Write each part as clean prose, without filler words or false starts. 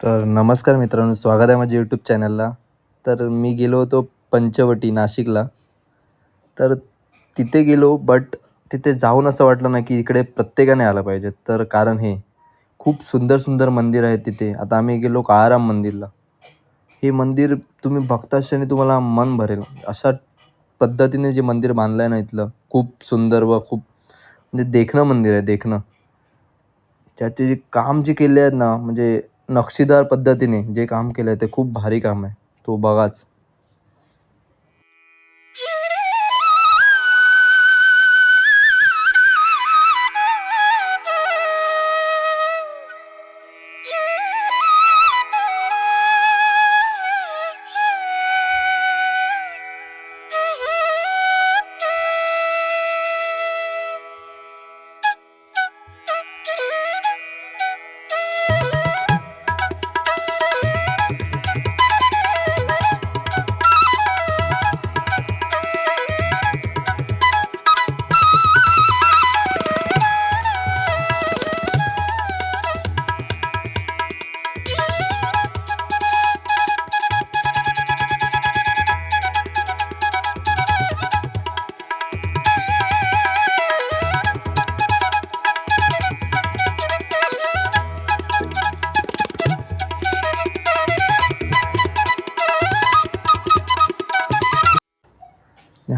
तर नमस्कार मित्रांनो, स्वागत आहे माझ्या यूट्यूब चॅनलला. तर मी गेलो होतो पंचवटी नाशिकला. तर तिथे गेलो, बट तिथे जाऊन असं वाटलं ना, की इकडे प्रत्येकाने आलं पाहिजे. तर कारण हे खूप सुंदर सुंदर मंदिर आहेत तिथे. आता आम्ही गेलो काळाराम मंदिरला. हे मंदिर तुम्ही बघता क्षणी तुम्हाला मन भरेल. अशा पद्धतीने जे मंदिर बांधलं आहे ना इथलं, खूप सुंदर व खूप म्हणजे देखणं मंदिर आहे, देखणं. त्याचे जे काम जे केले आहेत ना, म्हणजे नक्षीदार पद्धतीने जे काम केलं आहे ते खूप भारी काम आहे. तो बघाच.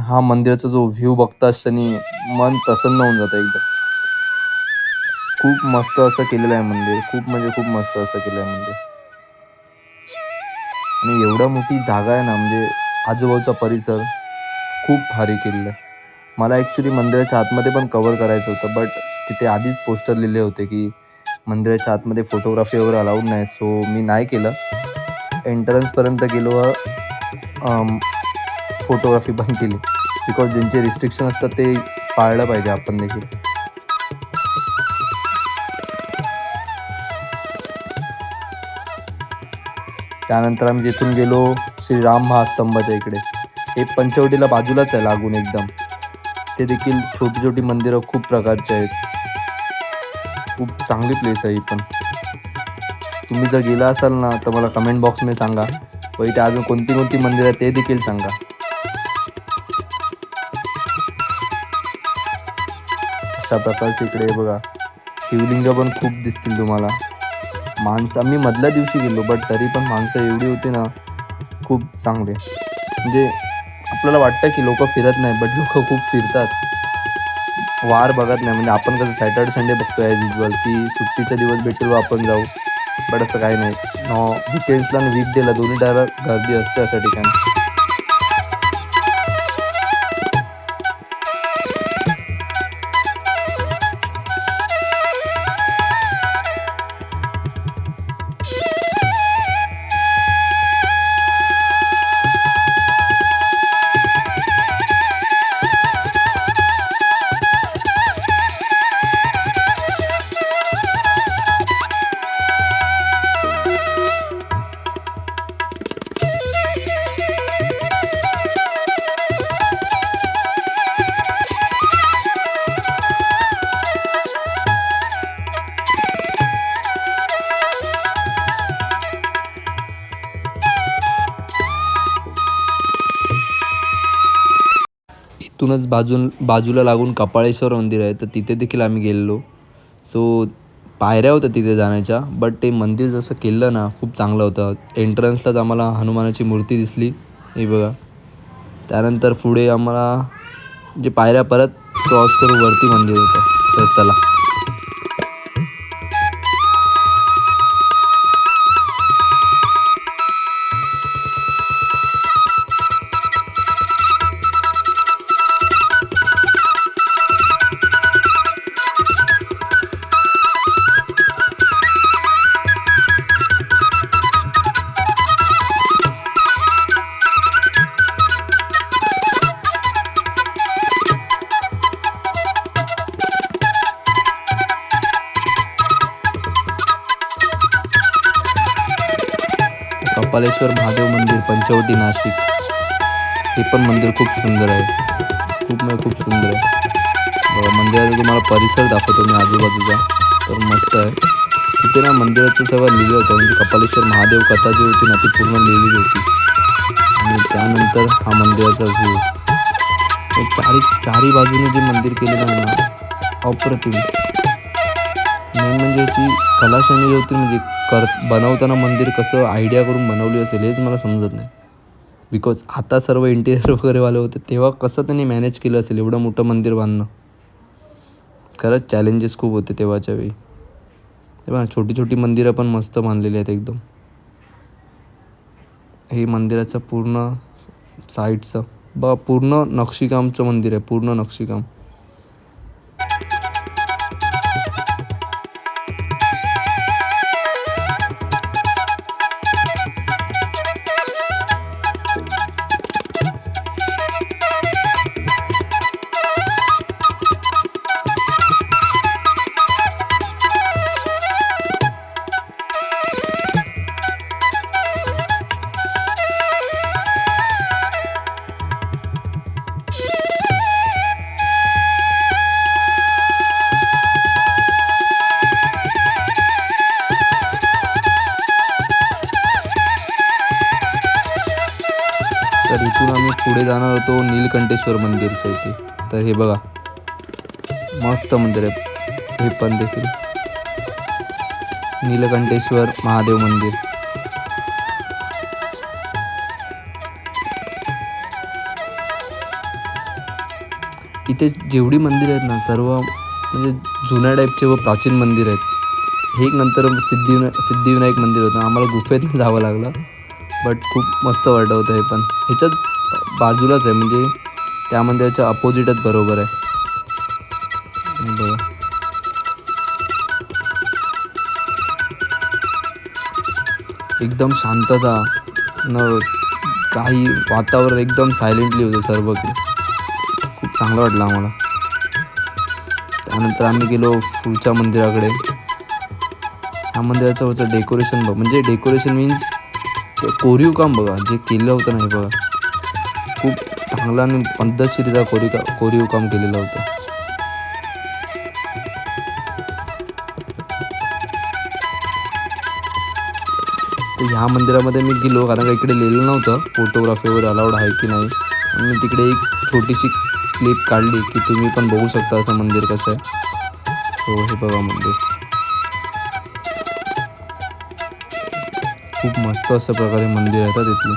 हा मंदिराचा जो व्ह्यू बघता क्षणी मन प्रसन्न होऊन जातं एकदम. खूप मस्त असं केलेलं आहे मंदिर. खूप म्हणजे खूप मस्त असं केलं आहे मंदिर. आणि एवढा मोठी जागा आहे ना, म्हणजे आजूबाजूचा परिसर खूप भारी केलेलं आहे. मला ॲक्चुअली मंदिराच्या आतमध्ये पण कव्हर करायचं होतं, बट तिथे आधीच पोस्टर लिहिले होते, की मंदिराच्या आतमध्ये फोटोग्राफी वगैरे अलाउड नाही. सो मी नाही केलं. एंट्रन्सपर्यंत गेलो व फोटोग्राफी बंद केली. बिकॉज ज्यांचे रिस्ट्रिक्शन असतात ते पाळलं पाहिजे आपण देखील. त्यानंतर आम्ही तिथून गेलो श्रीराम महास्तंभाच्या इकडे. हे पंचवटीला बाजूलाच आहे लागून एकदम. ते देखील छोटी छोटी मंदिरं खूप प्रकारची आहेत. खूप चांगली प्लेस आहे ही पण. तुम्ही जर गेला असाल ना तर मला कमेंट बॉक्समध्ये सांगा व इथे अजून कोणती कोणती मंदिरं आहेत ते देखील सांगा. अशा प्रकारचे इकडे बघा शिवलिंग पण खूप दिसतील तुम्हाला. माणसं आम्ही मधल्या दिवशी गेलो, बट तरी पण माणसं एवढी होती ना, खूप चांगले. म्हणजे आपल्याला वाटतं की लोकं फिरत नाही, बट लोकं खूप फिरतात. वार बघत नाही. म्हणजे आपण कसं सॅटर्डे संडे बघतो ॲज युजुअल, की सुट्टीचा दिवस भेटेल व आपण जाऊ. बट असं काही नाही. वीकेंड्सला आणि वीकडेला दोन्ही टायमाला गर्दी असते अशा ठिकाणी. इथूनच बाजूला लागून कपाळेश्वर मंदिर आहे, तर तिथे देखील आम्ही गेलेलो. सो पायऱ्या होत्या तिथे जाण्याच्या, बट ते मंदिर जसं केलं ना खूप चांगलं होतं. एंट्रन्सलाच आम्हाला हनुमानाची मूर्ती दिसली, हे बघा. त्यानंतर पुढे आम्हाला जे पायऱ्या परत क्रॉस करून वरती मंदिर होतं. तर चला. कपालेश्वर महादेव मंदिर पंचवटी नाशिक. हे पण मंदिर खूप सुंदर आहे. खूप म्हणजे खूप सुंदर आहे. मंदिराचा तुम्हाला परिसर दाखवतो मी आजूबाजूचा. तर मस्त आहे. तिथे ना मंदिराचं सगळं लिहिलं होतं, म्हणजे कपालेश्वर महादेव कथा जी होती ना ती पूर्ण लिहिलेली होती. आणि त्यानंतर हा मंदिराचा व्ह्यू, चारी बाजूने जे मंदिर केलेलं आहे ना अप्रतिम. मेन म्हणजे याची कलाशैली होती, म्हणजे बनवताना मंदिर कसं आयडिया करून बनवली असेल हेच मला समजत नाही. बिकॉज आता सर्व इंटिरियर वगैरेवाले होते, तेव्हा कसं त्यांनी मॅनेज केलं असेल एवढं मोठं मंदिर बांधणं. खरंच चॅलेंजेस खूप होते तेव्हाच्या वेळी. तेव्हा छोटी छोटी मंदिरं पण मस्त बांधलेली आहेत एकदम. हे मंदिराचं पूर्ण साईडचं पूर्ण नक्षीकामचं मंदिर आहे, पूर्ण नक्षीकाम. तर इथून आम्ही पुढे जाणार होतो नीलकंठेश्वर मंदिरच्या इथे. तर हे बघा मस्त मंदिर आहे हे पण देखील, नीलकंठेश्वर महादेव मंदिर. इथे जेवढी मंदिर आहेत ना सर्व म्हणजे जुन्या टाईपचे व प्राचीन मंदिर आहेत. हे एक नंतर सिद्धिविनायक मंदिर होतं, आम्हाला गुफेतनं जावं लागलं, बट खूप मस्त वाटत होतं हे पण. ह्याच्यात बाजूलाच आहे, म्हणजे त्या मंदिराच्या अपोजिटच बरोबर आहे. बघा एकदम शांतता न काही, वातावरण एकदम सायलेंटली होतं सर्वकडे. खूप चांगलं वाटलं आम्हाला. त्यानंतर आम्ही गेलो पुढच्या मंदिराकडे. ह्या मंदिराचं होतं डेकोरेशन बघ, म्हणजे डेकोरेशन मीन्स कोरीव काम बघा जे केलं होतं ना, हे बघा खूप चांगलं आणि पद्धतशीरित्या कोरीव काम केलेलं होतं. तर ह्या मंदिरामध्ये मी गेलो कारण का इकडे लिहिलं नव्हतं फोटोग्राफीवर अलाउड आहे की नाही. आणि मी तिकडे एक छोटीशी क्लिप काढली की तुम्ही पण बघू शकता असं मंदिर कसं आहे. हो हे बघा मंदिर खूप मस्त अशा प्रकारे मंदिर आहे तिथली.